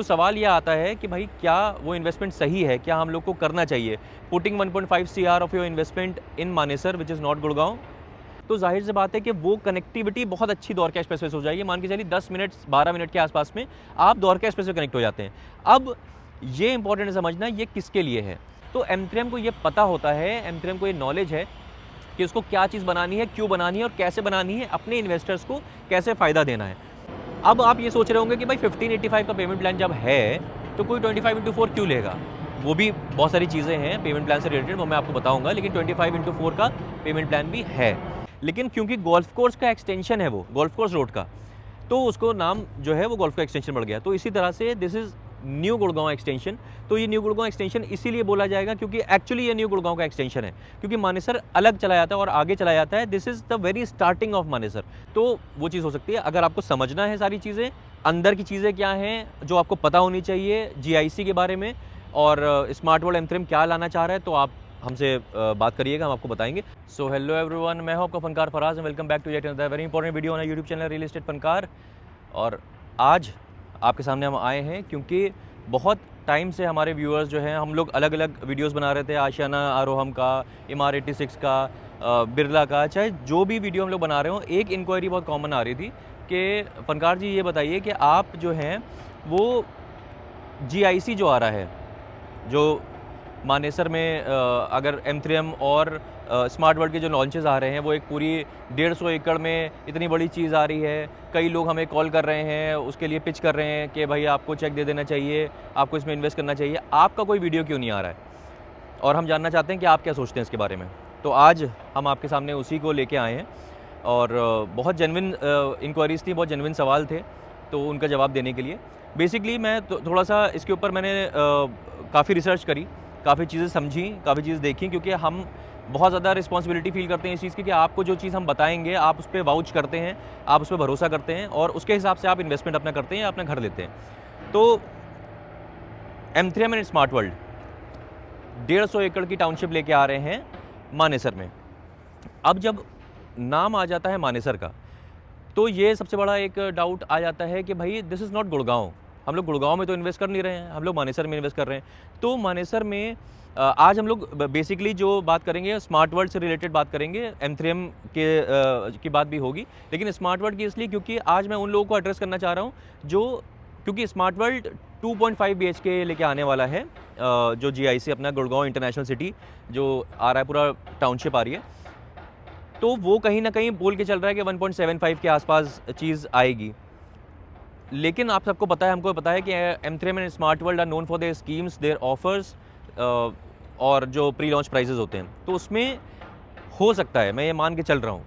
तो सवाल ये आता है कि भाई क्या वो इन्वेस्टमेंट सही है, क्या हम लोग को करना चाहिए? Putting 1.5 CR of your investment in Manesar which is not Gurgaon, तो ज़ाहिर सी बात है कि वो कनेक्टिविटी बहुत अच्छी द्वारका एक्सप्रेसवे से हो जाएगी। मान के चलिए 10 मिनट 12 मिनट के आसपास में आप द्वारका एक्सप्रेसवे कनेक्ट हो जाते हैं। अब ये इंपॉर्टेंट है समझना ये किसके लिए है। तो एम को ये पता होता है, एम को ये नॉलेज है कि उसको क्या चीज़ बनानी है, क्यों बनानी है और कैसे बनानी है, अपने इन्वेस्टर्स को कैसे फ़ायदा देना है। अब आप ये सोच रहे होंगे कि भाई 1585 का पेमेंट प्लान जब है तो कोई 25x4 क्यों लेगा? वो भी बहुत सारी चीज़ें हैं पेमेंट प्लान से रिलेटेड, वो मैं आपको बताऊंगा, लेकिन 25x4 का पेमेंट प्लान भी है। लेकिन क्योंकि गोल्फ कोर्स का एक्सटेंशन है, वो गोल्फ कोर्स रोड का, तो उसको नाम जो है वो गोल्फ का एक्सटेंशन बढ़ गया। तो इसी तरह से this is new Gurgaon extension. तो ये न्यू गुड़गांव एक्सटेंशन इसीलिए बोला जाएगा क्योंकि एक्चुअली ये न्यू गुड़गांव का एक्सटेंशन है, क्योंकि मानेसर अलग चला जाता है और आगे चला जाता है। This is the very starting of Manesar. तो वो चीज़ हो सकती है। अगर आपको समझना है सारी चीज़ें, अंदर की चीज़ें क्या हैं जो आपको पता होनी चाहिए जीआईसी के बारे में, और स्मार्ट वर्ल्ड एम क्या लाना चाह रहा है, तो आप हमसे बात करिएगा, हम आपको बताएंगे। सो हेलो एवरीवन, मैं हूं आपका Fankaar Faraz and welcome back to yet another very important video on YouTube channel real estate Fankaar. और आज आपके सामने हम आए हैं क्योंकि बहुत टाइम से हमारे व्यूअर्स जो हैं, हम लोग अलग अलग वीडियोस बना रहे थे, आशियाना आरोहम का, इमार 86 का, बिरला का, चाहे जो भी वीडियो हम लोग बना रहे हो, एक इंक्वायरी बहुत कॉमन आ रही थी कि फनकार जी ये बताइए कि आप जो हैं वो जीआईसी जो आ रहा है, जो मानेसर में अगर M3M और स्मार्ट वर्ल्ड के जो लॉन्चेस आ रहे हैं, वो एक पूरी 150 एकड़ में इतनी बड़ी चीज़ आ रही है। कई लोग हमें कॉल कर रहे हैं, उसके लिए पिच कर रहे हैं कि भाई आपको चेक दे देना चाहिए, आपको इसमें इन्वेस्ट करना चाहिए, आपका कोई वीडियो क्यों नहीं आ रहा है? और हम जानना चाहते हैं कि आप क्या सोचते हैं इसके बारे में। तो आज हम आपके सामने उसी को लेके आए हैं और बहुत जेन्युइन इंक्वायरीज़ थी, बहुत जेन्युइन सवाल थे, तो उनका जवाब देने के लिए बेसिकली मैं थोड़ा सा इसके ऊपर मैंने काफ़ी रिसर्च करी, काफ़ी चीज़ें समझी, काफ़ी चीज़ें देखी, क्योंकि हम बहुत ज़्यादा रिस्पॉन्सिबिलिटी फ़ील करते हैं इस चीज़ की कि आपको जो चीज़ हम बताएंगे आप उस पर वाउच करते हैं, आप उस पर भरोसा करते हैं और उसके हिसाब से आप इन्वेस्टमेंट अपना करते हैं या अपना घर लेते हैं। तो M3M एंड स्मार्ट वर्ल्ड 150 एकड़ की टाउनशिप लेके आ रहे हैं मानेसर में। अब जब नाम आ जाता है मानेसर का, तो ये सबसे बड़ा एक डाउट आ जाता है कि भाई दिस इज़ नॉट गुड़गांव, हम लोग गुड़गांव में तो इन्वेस्ट कर नहीं रहे हैं, हम लोग मानेसर में इन्वेस्ट कर रहे हैं। तो मानेसर में आज हम लोग बेसिकली जो बात करेंगे स्मार्ट वर्ल्ड से रिलेटेड बात करेंगे, M3M के की बात भी होगी, लेकिन स्मार्ट वर्ल्ड की इसलिए क्योंकि आज मैं उन लोगों को एड्रेस करना चाह रहा हूँ जो, क्योंकि स्मार्ट वर्ल्ड 2.5 BHK लेके आने वाला है, जो GIC अपना गुड़गांव इंटरनेशनल सिटी जो आ रहा है, पूरा टाउनशिप आ रही है, तो वो कहीं ना कहीं बोल के चल रहा है कि 1.75 के आसपास चीज़ आएगी। लेकिन आप सबको पता है, हमको पता है कि M3M and smart world are known for their schemes, their offers और जो प्री लॉन्च प्राइजेस होते हैं, तो उसमें हो सकता है, मैं ये मान के चल रहा हूँ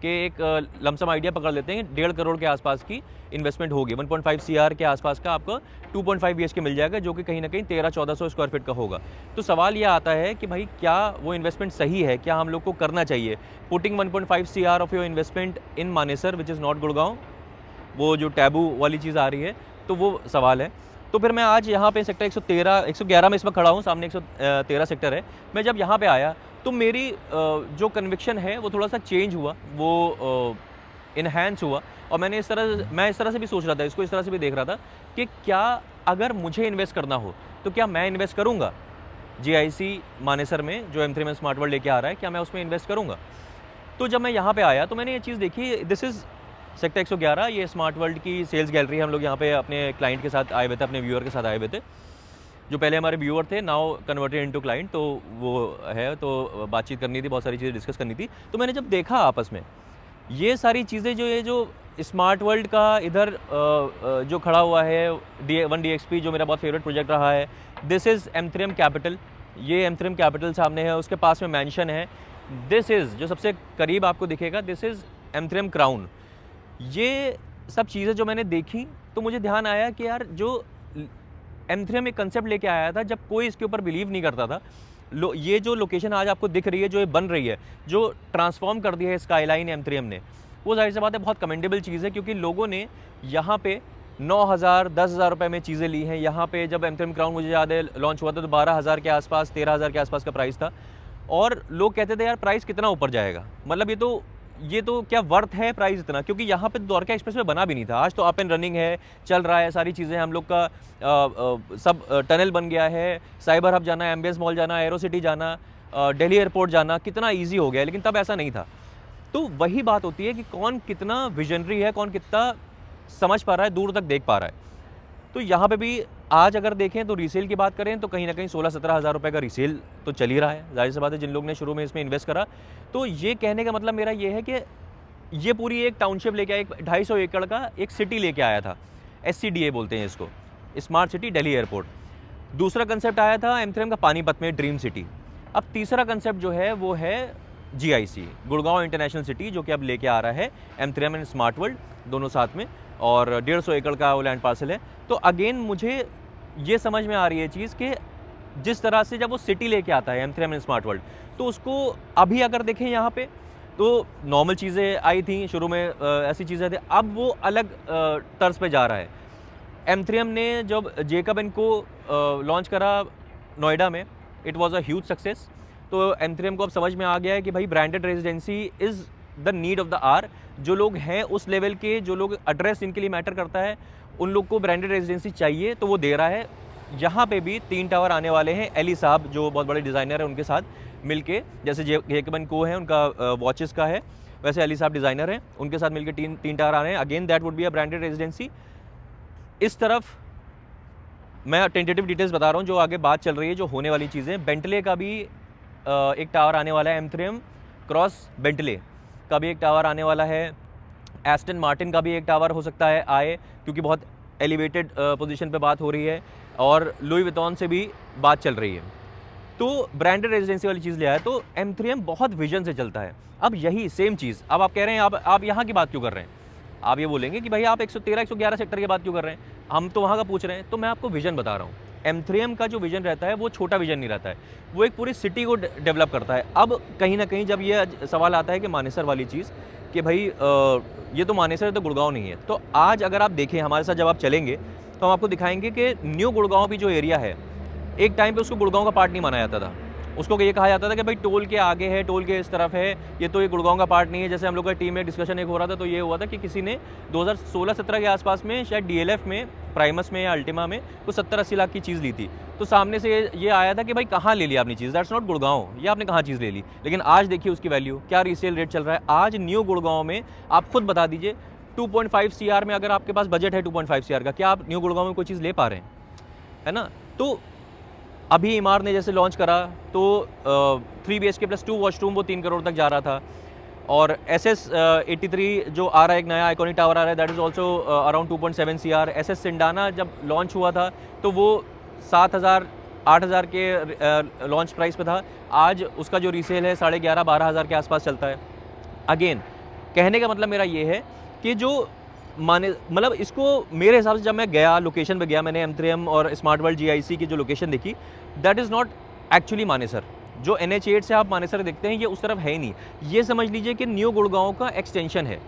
कि एक लमसम आइडिया पकड़ लेते हैं, 1.5 करोड़ के आसपास की इन्वेस्टमेंट होगी, 1.5 CR के आसपास का आपका 2.5 BHK मिल जाएगा, जो कि कहीं ना कहीं 1300-1400 स्क्वायर फीट का होगा। तो सवाल ये आता है कि भाई क्या वो इन्वेस्टमेंट सही है, क्या हम लोग को करना चाहिए? Putting 1.5 CR of your investment in Manesar which is not Gurgaon, वो जो टैबू वाली चीज़ आ रही है, तो वो सवाल है। तो फिर मैं आज यहाँ पे सेक्टर 111 में इस वक्त खड़ा हूँ, सामने 113 सेक्टर है। मैं जब यहाँ पे आया तो मेरी जो कन्विक्शन है वो थोड़ा सा चेंज हुआ, वो इन्हेंस हुआ, और मैं इस तरह से भी सोच रहा था, इसको इस तरह से भी देख रहा था कि क्या अगर मुझे इन्वेस्ट करना हो तो क्या मैं इन्वेस्ट करूँगा GIC मानेसर में, जो M3M स्मार्ट वर्ल्ड लेके आ रहा है, क्या मैं उसमें इन्वेस्ट करूँगा? तो जब मैं यहाँ पे आया तो मैंने ये चीज़ देखी, दिस इज़ सेक्टर 111, ये स्मार्ट वर्ल्ड की सेल्स गैलरी है। हम लोग यहाँ पे अपने क्लाइंट के साथ आए हुए थे, अपने व्यूअर के साथ आए हुए थे, जो पहले हमारे व्यूअर थे, नाउ कन्वर्टेड इनटू क्लाइंट, तो वो है, तो बातचीत करनी थी, बहुत सारी चीज़ें डिस्कस करनी थी। तो मैंने जब देखा आपस में ये सारी चीज़ें, जो ये जो स्मार्ट वर्ल्ड का इधर जो खड़ा हुआ है, D1DXP जो मेरा बहुत फेवरेट प्रोजेक्ट रहा है, दिस इज़ M3M कैपिटल, ये M3M कैपिटल सामने है, उसके पास में मैंशन है, दिस इज़ जो सबसे करीब आपको दिखेगा, दिस इज़ M3M क्राउन। ये सब चीज़ें जो मैंने देखी तो मुझे ध्यान आया कि यार जो M3M एक कंसेप्ट लेके आया था, जब कोई इसके ऊपर बिलीव नहीं करता था, ये जो लोकेशन आज आपको दिख रही है, जो ये बन रही है, जो ट्रांसफॉर्म कर दिया है स्काईलाइन M3M ने, वो जाहिर सी बात है बहुत कमेंडेबल चीज़ है, क्योंकि लोगों ने यहाँ पे 9,000 10,000 रुपये में चीज़ें ली हैं। यहाँ पे जब M3M क्राउन मुझे याद है लॉन्च हुआ था तो 12,000 के आसपास, 13,000 के आसपास का प्राइस था, और लोग कहते थे यार प्राइस कितना ऊपर जाएगा, मतलब ये तो ये तो क्या वर्थ है प्राइस इतना, क्योंकि यहाँ पे द्वारका एक्सप्रेस वे बना भी नहीं था। आज तो अप एंड रनिंग है, चल रहा है, सारी चीज़ें हम लोग का सब टनल बन गया है, साइबर हब जाना, एम्बियंस मॉल जाना, एरो सिटी जाना, दिल्ली एयरपोर्ट जाना कितना ईजी हो गया है, लेकिन तब ऐसा नहीं था। तो वही बात होती है कि कौन कितना विजनरी है, कौन कितना समझ पा रहा है, दूर तक देख पा रहा है। तो यहाँ पे भी आज अगर देखें तो रीसेल की बात करें तो कहीं ना कहीं 16-17 हज़ार रुपये का रीसेल तो चल ही रहा है। जाहिर सी बात है, जिन लोग ने शुरू में इसमें इन्वेस्ट करा, तो ये कहने का मतलब मेरा ये है कि ये पूरी एक टाउनशिप लेके आया, एक 250 एकड़ का एक सिटी लेके आया था। SCDA बोलते हैं इसको, स्मार्ट सिटी दिल्ली एयरपोर्ट। दूसरा कंसेप्ट आया था M3M का पानीपत में ड्रीम सिटी। अब तीसरा कंसेप्ट जो है वो है GIC, गुड़गांव इंटरनेशनल सिटी, जो कि अब लेके आ रहा है M3M एंड स्मार्ट वर्ल्ड दोनों साथ में, और 150 एकड़ का वो लैंड पार्सल है। तो अगेन मुझे ये समझ में आ रही है चीज़ कि जिस तरह से जब वो सिटी लेके आता है M3M एंड स्मार्ट वर्ल्ड, तो उसको अभी अगर देखें यहाँ पे तो नॉर्मल चीज़ें आई थी शुरू में, ऐसी चीज़ें थी, अब वो अलग तर्ज पे जा रहा है। M3M ने जब जेकब एंड को लॉन्च करा नोएडा में, it was a huge success. तो M3M को अब समझ में आ गया है कि भाई branded residency is the need of the hour. जो लोग हैं उस लेवल के, जो लोग एड्रेस इनके लिए मैटर करता है, उन लोग को ब्रांडेड रेजिडेंसी चाहिए, तो वो दे रहा है। यहाँ पे भी 3 टावर आने वाले हैं, एली साहब जो बहुत बड़े डिज़ाइनर हैं उनके साथ मिलके, जैसे जेकब एंड को है उनका वॉचेस का है, वैसे एली साहब डिज़ाइनर हैं, उनके साथ मिलकर 3 टावर आ रहे हैं। Again that would be a branded residency. इस तरफ मैं टेंटेटिव डिटेल्स बता रहा हूँ, जो आगे बात चल रही है, जो होने वाली चीज़ें। बेंटले का भी एक टावर आने वाला है, M3M क्रॉस बेंटले का भी एक टावर आने वाला है। एस्टन मार्टिन का भी एक टावर हो सकता है आए, क्योंकि बहुत एलिवेटेड पोजीशन पे बात हो रही है, और लुई विटॉन से भी बात चल रही है। तो ब्रांडेड रेजिडेंसी वाली चीज़ ले आया। तो M3M बहुत विजन से चलता है। अब यही सेम चीज़ अब आप कह रहे हैं, आप यहाँ की बात क्यों कर रहे हैं? आप ये बोलेंगे कि भाई आप 113-111 सेक्टर की बात क्यों कर रहे हैं, हम तो वहाँ का पूछ रहे हैं। तो मैं आपको विजन बता रहा हूँ। M3M का जो विजन रहता है वो छोटा विजन नहीं रहता है, वो एक पूरी सिटी को डेवलप करता है। अब कहीं ना कहीं जब ये सवाल आता है कि मानेसर वाली चीज़, कि भाई ये तो मानेसर है, तो गुड़गांव नहीं है। तो आज अगर आप देखें हमारे साथ, जब आप चलेंगे तो हम आपको दिखाएंगे कि न्यू गुड़गांव भी जो एरिया है, एक टाइम पे उसको गुड़गांव का पार्ट नहीं माना जाता था। उसको ये कहा जाता था कि भाई टोल के आगे है, टोल के इस तरफ है, ये तो ये गुड़गांव का पार्ट नहीं है। जैसे हम लोग का टीम में डिस्कशन एक हो रहा था, तो ये हुआ था कि किसी ने 2016-17 के आसपास में शायद DLF में, प्राइमस में या अल्टीमा में कुछ 70-80 लाख की चीज़ ली थी। तो सामने से ये आया था कि भाई कहाँ ले लिया आपने चीज़, दैट्स नॉट गुड़गांव, ये आपने कहाँ चीज़ ले ली। लेकिन आज देखिए उसकी वैल्यू क्या, रीसेल रेट चल रहा है आज न्यू गुड़गांव में। आप खुद बता दीजिए 2.5 CR में, अगर आपके पास बजट है 2.5 CR का, क्या आप न्यू गुड़गांव में कोई चीज़ ले पा रहे हैं? है ना। तो अभी इमार ने जैसे लॉन्च करा, तो 3 BHK प्लस 2 वॉशरूम वो 3 करोड़ तक जा रहा था। और SS83 जो आ रहा है, एक नया आइकॉनिक टावर आ रहा है, that is also around 2.7 CR। SS सिंडाना जब लॉन्च हुआ था तो वो 7,000-8,000 के लॉन्च प्राइस पे था। आज उसका जो रीसेल है 11,500-12,000 के आसपास चलता है। अगेन कहने का मतलब मेरा ये है कि जो मतलब इसको मेरे हिसाब से, जब मैं गया लोकेशन पे गया, मैंने M3M और स्मार्ट वर्ल्ड GIC की जो लोकेशन देखी, that is not actually Manesar. जो NH8 से आप मानेसर देखते हैं, ये उस तरफ है ही नहीं। ये समझ लीजिए कि न्यू गुड़गांव का एक्सटेंशन है।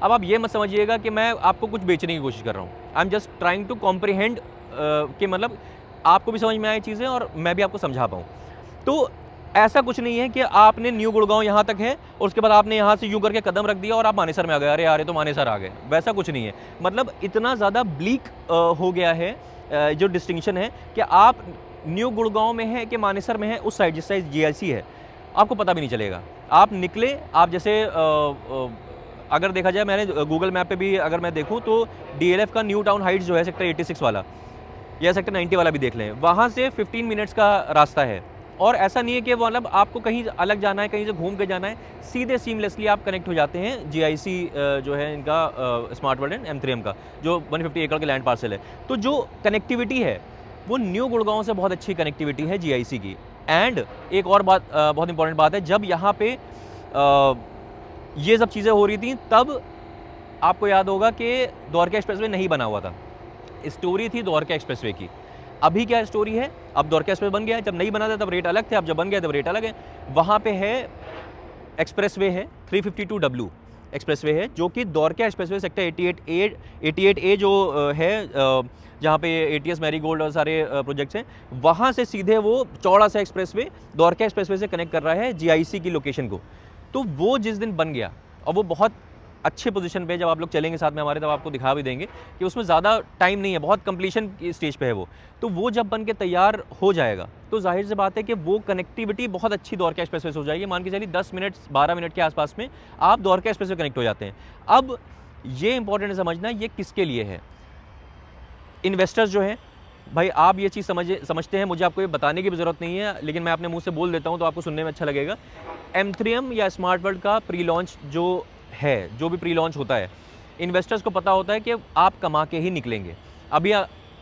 अब आप ये मत समझिएगा कि मैं आपको कुछ बेचने की कोशिश कर रहा हूँ। I am just trying to comprehend, कि मतलब आपको भी समझ में आए चीज़ें और मैं भी आपको समझा पाऊँ। तो ऐसा कुछ नहीं है कि आपने न्यू गुड़गांव यहाँ तक है और उसके बाद आपने यहाँ से यूँ करके कदम रख दिया और आप मानेसर में आ गए, अरे यार ये तो मानेसर आ गए। वैसा कुछ नहीं है। मतलब इतना ज़्यादा ब्लीक हो गया है जो डिस्टिंक्शन है, कि आप न्यू गुड़गांव में है कि मानेसर में है, उस साइड जिस साइड GIC है, आपको पता भी नहीं चलेगा। आप निकले, आप जैसे अगर देखा जाए, मैंने गूगल मैप पे भी अगर मैं देखूँ तो DLF का न्यू टाउन हाइट्स जो है सेक्टर 86 वाला या सेक्टर 90 वाला भी देख लें, वहाँ से 15 मिनट्स का रास्ता है। और ऐसा नहीं है कि मतलब आपको कहीं अलग जाना है, कहीं से घूम के जाना है, सीधे सीमलेसली आप कनेक्ट हो जाते हैं GIC जो है इनका स्मार्ट वर्ल्ड एंड M3M का, जो 150 एकड़ के लैंड पार्सल है। तो जो कनेक्टिविटी है वो न्यू गुड़गांव से बहुत अच्छी कनेक्टिविटी है GIC की। एंड एक और बात, बहुत इंपॉर्टेंट बात है, जब यहाँ पे ये सब चीज़ें हो रही थी, तब आपको याद होगा कि द्वारका एक्सप्रेसवे नहीं बना हुआ था। स्टोरी थी द्वारका एक्सप्रेसवे की। अभी क्या स्टोरी है, अब द्वारका एक्सप्रेस बन गया है। जब नहीं बना था तब रेट अलग थे, अब जब बन गया तब रेट अलग है। वहाँ पे है एक्सप्रेसवे है, 352W एक्सप्रेसवे है, जो कि द्वारका एक्सप्रेसवे सेक्टर 88A जो है, जहाँ पे ATS मैरीगोल्ड और सारे प्रोजेक्ट्स हैं, वहाँ से सीधे वो चौड़ा सा एक्सप्रेसवे द्वारका एक्सप्रेसवे से कनेक्ट कर रहा है GIC की लोकेशन को। तो वो जिस दिन बन गया और वो बहुत अच्छे पोजीशन पे, जब आप लोग चलेंगे साथ में हमारे तब आपको दिखा भी देंगे कि उसमें ज़्यादा टाइम नहीं है, बहुत कंप्लीशन की स्टेज पे है वो। तो वो जब बन के तैयार हो जाएगा तो जाहिर सी बात है कि वो कनेक्टिविटी बहुत अच्छी द्वारका एक्सप्रेसवे से हो जाएगी। मान के चलिए 10 मिनट 12 मिनट के आसपास में आप द्वारका एक्सप्रेसवे कनेक्ट हो जाते हैं। अब ये इंपॉर्टेंट समझना, ये किसके लिए है? इन्वेस्टर्स जो हैं, भाई आप ये चीज़ समझते हैं, मुझे आपको ये बताने की भी ज़रूरत नहीं है, लेकिन मैं अपने मुंह से बोल देता हूँ तो आपको सुनने में अच्छा लगेगा। M3M या स्मार्ट वर्ल्ड का प्री लॉन्च जो है, जो भी प्री लॉन्च होता है, इन्वेस्टर्स को पता होता है कि आप कमा के ही निकलेंगे। अभी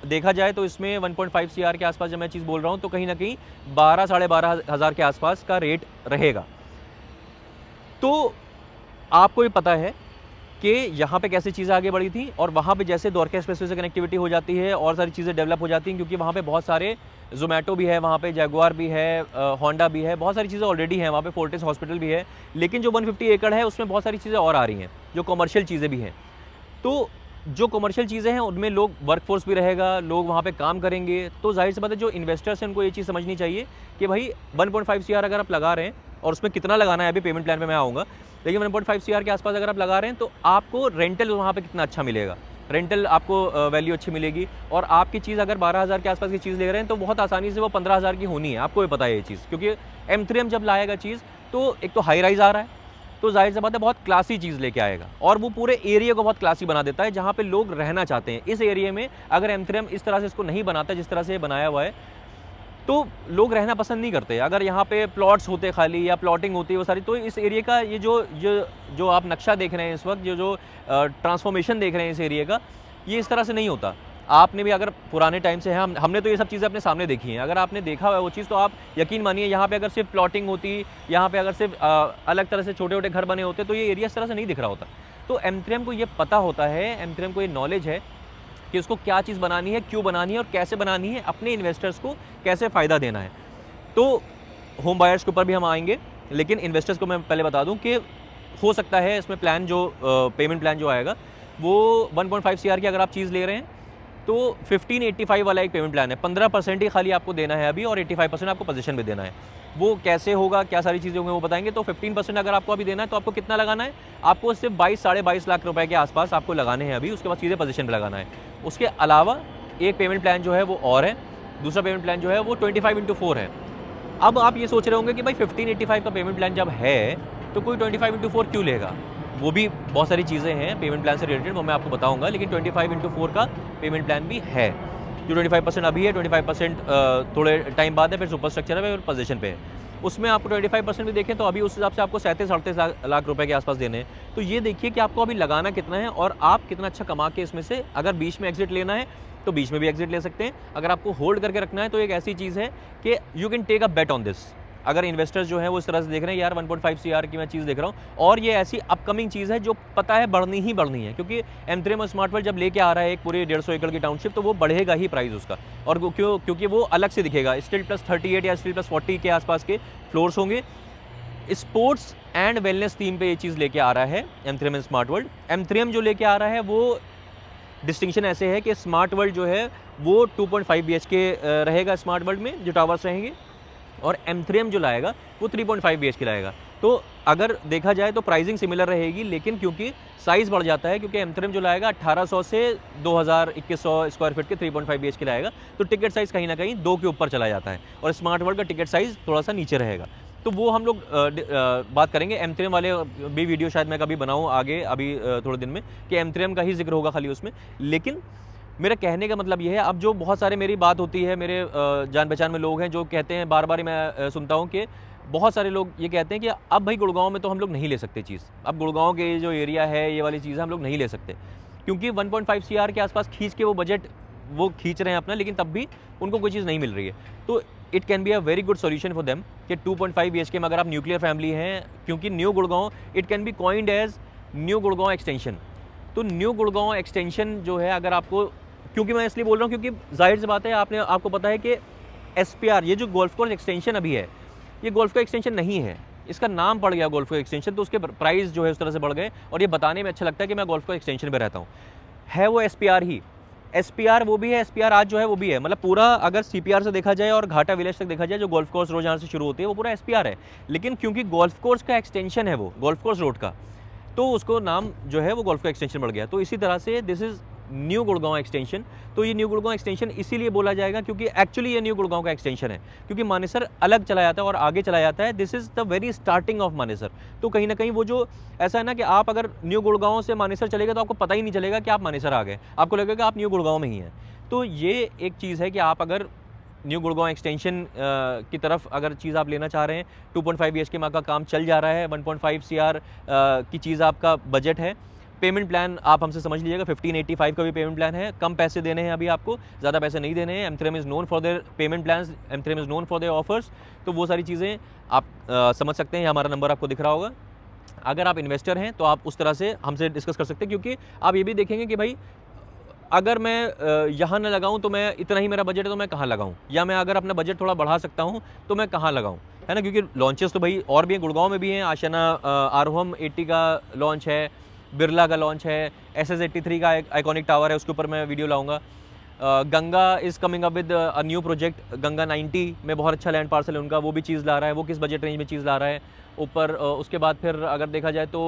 देखा जाए तो इसमें 1.5 CR के आसपास जब मैं चीज़ बोल रहा हूँ तो कहीं ना कहीं 12 साढ़े 12 हज़ार के आसपास का रेट रहेगा। तो आपको ये पता है कि यहाँ पे कैसी चीज़ें आगे बढ़ी थी, और वहाँ पे जैसे द्वारका एक्सप्रेसवे से कनेक्टिविटी हो जाती है और सारी चीज़ें डेवलप हो जाती हैं, क्योंकि वहाँ पे बहुत सारे ज़ोमैटो भी है, वहाँ पे जैगुआर भी है, होंडा भी है, बहुत सारी चीज़ें ऑलरेडी हैं वहाँ पे, फोर्टिस हॉस्पिटल भी है। लेकिन जो 150 एकड़ है उसमें बहुत सारी चीज़ें और आ रही हैं, जो कमर्शियल चीज़ें भी हैं। तो जो कमर्शियल चीज़ें हैं उनमें लोग वर्कफोर्स भी रहेगा, लोग वहाँ पे काम करेंगे। तो जाहिर सी बात है जो इन्वेस्टर्स हैं उनको ये चीज़ समझनी चाहिए कि भाई 1.5 CR अगर आप लगा रहे हैं, और उसमें कितना लगाना है अभी पेमेंट प्लान पे मैं आऊँगा, लेकिन 1.5 CR के आसपास अगर आप लगा रहे हैं तो आपको रेंटल वहाँ पे कितना अच्छा मिलेगा, रेंटल आपको वैल्यू अच्छी मिलेगी। और आपकी चीज़ अगर 12,000 के आसपास की चीज़ ले रहे हैं तो बहुत आसानी से वो 15,000 की होनी है, आपको भी पता है ये चीज़, क्योंकि M3M जब लाएगा चीज़ तो एक तो हाई राइज आ रहा है, तो जाहिर सी बात है बहुत क्लासी चीज़ लेके आएगा, और वो पूरे एरिया को बहुत क्लासी बना देता है जहाँ पे लोग रहना चाहते हैं। इस एरिया में अगर M3M इस तरह से इसको नहीं बनाता जिस तरह से ये बनाया हुआ है, तो लोग रहना पसंद नहीं करते। अगर यहाँ पे प्लॉट्स होते खाली या प्लॉटिंग होती है वो सारी, तो इस एरिया का ये जो आप नक्शा देख रहे हैं इस वक्त, जो ट्रांसफॉर्मेशन देख रहे हैं इस एरिया का, ये इस तरह से नहीं होता। आपने भी अगर पुराने टाइम से है, हमने तो ये सब चीज़ें अपने सामने देखी हैं, अगर आपने देखा हुआ है वो चीज़ तो आप यकीन मानिए यहाँ पे अगर सिर्फ प्लॉटिंग होती, यहाँ पे अगर सिर्फ अलग तरह से छोटे छोटे घर बने होते तो ये एरिया इस तरह से नहीं दिख रहा होता। तो M3M को ये पता होता है, M3M को ये नॉलेज है कि उसको क्या चीज़ बनानी है, क्यों बनानी है और कैसे बनानी है, अपने इन्वेस्टर्स को कैसे फ़ायदा देना है। तो होम बायर्स के ऊपर भी हम आएंगे, लेकिन इन्वेस्टर्स को मैं पहले बता दूं कि हो सकता है इसमें प्लान जो पेमेंट प्लान जो आएगा वो 1.5 CR की अगर आप चीज़ ले रहे हैं तो 1585 वाला एक पेमेंट प्लान है। 15% ही खाली आपको देना है अभी, और 85% आपको पोजीशन में देना है। वो कैसे होगा, क्या सारी चीज़ें होंगी वो बताएंगे। तो 15% अगर आपको अभी देना है तो आपको कितना लगाना है, आपको सिर्फ 22 साढ़े 22 लाख रुपए के आसपास आपको लगाने हैं अभी, उसके बाद सीधे पोजीशन पे लगाना है। उसके अलावा एक पेमेंट प्लान जो है वो और है, दूसरा पेमेंट प्लान जो है वो 25x4 है। अब आप ये सोच रहे होंगे कि भाई 1585 का पेमेंट प्लान जब है तो कोई 25x4 क्यों लेगा? वो भी बहुत सारी चीज़ें हैं पेमेंट प्लान से रिलेटेड, वो मैं आपको बताऊंगा, लेकिन 25x4 का पेमेंट प्लान भी है। जो 25% अभी है, 25% थोड़े टाइम बाद है, फिर सुपर स्ट्रक्चर है, फिर पोजीशन पे है। उसमें आपको 25% भी देखें तो अभी उस हिसाब से आपको 37-38 लाख रुपए के आसपास देने हैं। तो ये देखिए कि आपको अभी लगाना कितना है और आप कितना अच्छा कमा के इसमें से, अगर बीच में एग्जिट लेना है तो बीच में भी एग्जिट ले सकते हैं। अगर आपको होल्ड करके रखना है तो एक ऐसी चीज़ है कि you can take a bet on this. अगर इन्वेस्टर्स जो है वो इस तरह से देख रहे हैं यार 1.5 CR की मैं चीज़ देख रहा हूँ, और ये ऐसी अपकमिंग चीज़ है जो पता है बढ़नी ही बढ़नी है, क्योंकि M3M और स्मार्ट वर्ल्ड जब लेके आ रहा है एक पूरे 150 एकड़ की टाउनशिप, तो वो बढ़ेगा ही प्राइस उसका। और क्योंकि वो अलग से दिखेगा, स्टील प्लस 38 या स्टील प्लस 40 के आसपास के फ्लोर्स होंगे। स्पोर्ट्स एंड वेलनेस थीम पे ये चीज़ लेके आ रहा है M3M and smart world. M3M जो लेके आ रहा है वो डिस्टिंक्शन ऐसे है कि स्मार्ट वर्ल्ड जो है वो 2.5 BHK रहेगा स्मार्ट वर्ल्ड में जो टावर्स रहेंगे, और M3M जो लाएगा वो 3.5 BHK लाएगा। तो अगर देखा जाए तो प्राइसिंग सिमिलर रहेगी, लेकिन क्योंकि साइज़ बढ़ जाता है, क्योंकि M3M जो लाएगा 1800 से 2100 स्क्वायर फीट के 3.5 BHK लाएगा, तो टिकट साइज़ कहीं ना कहीं 2 के ऊपर चला जाता है, और स्मार्ट वर्ल्ड का टिकट साइज़ थोड़ा सा नीचे रहेगा। तो वो हम लोग बात करेंगे M3M वाले भी वीडियो शायद मैं कभी बनाऊँ आगे, अभी थोड़े दिन में, कि M3M का ही जिक्र होगा खाली उसमें। लेकिन मेरा कहने का मतलब ये है, अब जो बहुत सारे मेरी बात होती है, मेरे जान पहचान में लोग हैं जो कहते हैं, बार बार मैं सुनता हूँ कि बहुत सारे लोग ये कहते हैं कि अब भाई गुड़गांव में तो हम लोग नहीं ले सकते चीज़, अब गुड़गांव के जो एरिया है ये वाली चीज़ हम लोग नहीं ले सकते, क्योंकि 1.5 CR के आसपास खींच के वो बजट वो खींच रहे हैं अपना, लेकिन तब भी उनको कोई चीज़ नहीं मिल रही है। तो it can be a very good solution for them कि 2.5 BHK में अगर आप न्यूक्लियर फैमिली हैं, क्योंकि new Gurgaon it can be coined as new Gurgaon extension. तो न्यू गुड़गांव एक्सटेंशन जो है, अगर आपको, क्योंकि मैं इसलिए बोल रहा हूँ क्योंकि जाहिर सी बात है आपको पता है कि SPR ये जो गोल्फ कोर्स एक्सटेंशन अभी है, ये गोल्फ का एक्सटेंशन नहीं है, इसका नाम पड़ गया गोल्फ का एक्सटेंशन, तो उसके प्राइस जो है उस तरह से बढ़ गए, और ये बताने में अच्छा लगता है कि मैं गोल्फ का एक्सटेंशन पे रहता हूँ। है वो SPR ही, SPR वो भी है, SPR आज जो है वो भी है, मतलब पूरा अगर CPR से देखा जाए और घाटा विलेज तक देखा जाए, जो गोल्फ कोर्स रोड जहाँ से शुरू होती है वो पूरा SPR है। लेकिन क्योंकि गोल्फ कोर्स का एक्सटेंशन है वो गोल्फ कोर्स रोड का, तो उसको नाम जो है वो गोल्फ का एक्सटेंशन बढ़ गया। तो इसी तरह से this is new Gurgaon extension. तो ये न्यू गुड़गांव एक्सटेंशन इसीलिए बोला जाएगा क्योंकि एक्चुअली ये न्यू गुड़गांव का एक्सटेंशन है, क्योंकि मानेसर अलग चला जाता है और आगे चला जाता है। This is the very starting of Manesar. तो कहीं ना कहीं वो जो ऐसा है ना कि आप अगर न्यू गुड़गांव से मानेसर चलेगा तो आपको पता ही नहीं चलेगा कि आप मानेसर आ गए, आपको लगेगा आप न्यू गुड़गांव में ही हैं। तो ये एक चीज़ है कि आप अगर न्यू गुड़गांव एक्सटेंशन की तरफ अगर चीज़ आप लेना चाह रहे हैं, 2.5 BHK में का काम चल जा रहा है, 1.5 CR की चीज़ आपका बजट है। पेमेंट प्लान आप हमसे समझ लीजिएगा, 1585 का भी पेमेंट प्लान है। कम पैसे देने हैं अभी आपको, ज़्यादा पैसे नहीं देने हैं। M3M is known for there payment plans, M3M is known for there offers. तो वो सारी चीज़ें आप समझ सकते हैं। हमारा नंबर आपको दिख रहा होगा। अगर आप इन्वेस्टर हैं तो आप उस तरह से हमसे डिस्कस कर सकते हैं, क्योंकि आप ये भी देखेंगे कि भाई अगर मैं यहाँ ना लगाऊँ तो मैं इतना ही मेरा बजट है तो मैं कहाँ लगाऊँ, या मैं अगर अपना बजट थोड़ा बढ़ा सकता हूँ तो मैं कहाँ लगाऊँ, है ना। क्योंकि लॉन्चेस तो भाई और भी हैं, गुड़गांव में भी हैं। आशियाना आरोहम 80 का लॉन्च है, बिरला का लॉन्च है, SS83 का आइकॉनिक टावर है, उसके ऊपर मैं वीडियो लाऊंगा। Ganga is coming up with a new project. Ganga 90 में बहुत अच्छा लैंड पार्सल है उनका, वो भी चीज़ ला रहा है। वो किस बजट रेंज में चीज़ ला रहा है ऊपर। उसके बाद फिर अगर देखा जाए तो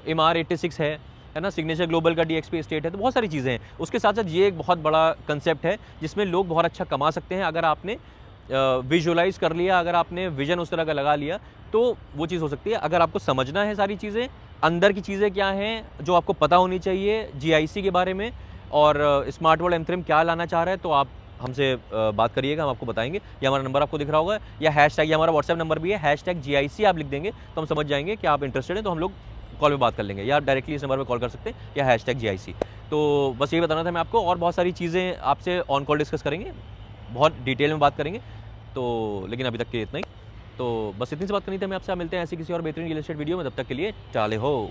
MR 86 है ना, सिग्नेचर ग्लोबल का DXP एस्टेट है। तो बहुत सारी चीज़ें हैं। उसके साथ साथ ये एक बहुत बड़ा कंसेप्ट है जिसमें लोग बहुत अच्छा कमा सकते हैं अगर आपने विजुअलाइज़ कर लिया, अगर आपने विजन उस तरह का लगा लिया तो वो चीज़ हो सकती है। अगर आपको समझना है सारी चीज़ें, अंदर की चीज़ें क्या हैं जो आपको पता होनी चाहिए GIC के बारे में, और स्मार्ट वर्ल्ड M3M क्या लाना चाह रहा है, तो आप हमसे बात करिएगा, हम आपको बताएंगे। या हमारा नंबर आपको दिख रहा होगा, या हैशटैग, या हमारा व्हाट्सएप नंबर भी है, #GIC आप लिख देंगे तो हम समझ जाएंगे कि आप इंटरेस्टेड हैं, तो हम लोग कॉल पे बात कर लेंगे, या डायरेक्टली इस नंबर पे कॉल कर सकते हैं, या #GIC। तो बस यही बताना था मैं आपको, और बहुत सारी चीज़ें आपसे ऑन कॉल डिस्कस करेंगे, बहुत डिटेल में बात करेंगे। तो लेकिन अभी तक के इतना ही। तो बस इतनी सी बात करनी थी मैं आपसे। मिलते हैं ऐसी किसी और बेहतरीन रियल एस्टेट वीडियो में, तब तक के लिए चाले हो।